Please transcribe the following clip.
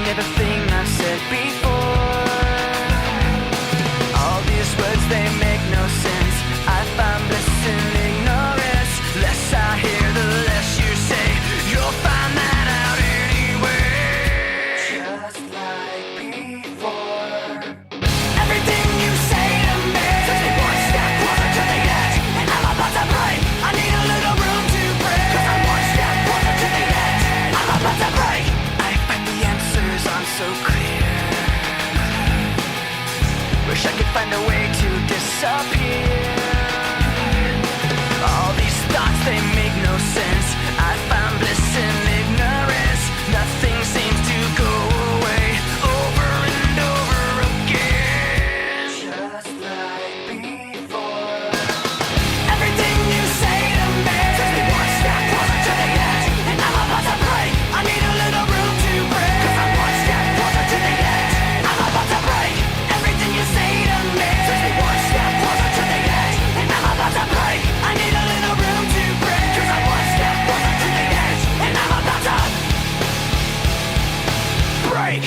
everything I've said before. All these words, they make no sense. I find bliss in ignorance. Less I hear, the less you say. You'll find that out anyway. Just like before. Everything you say to me takes me one step closer to the edge, and I'm about to break. I need a little room to break, 'cause I'm one step closer to the edge. I'm about to break. I find the answers aren't so clear. Wish I could find a way to disappear. All these thoughts, they make no sense. I found bliss in ignorance. Nothing seems to go away. Over and over again. Just like before. Everything you say to me takes me one step closer to the edge, and I'm about to break. I need a little room to break, 'cause I'm one step closer to the edge. I'm about to break. Everything you say to me takes me one step closer to the edge, and I'm about to break. I need a little room to break, 'cause I'm one step closer to the edge, and I'm about to break.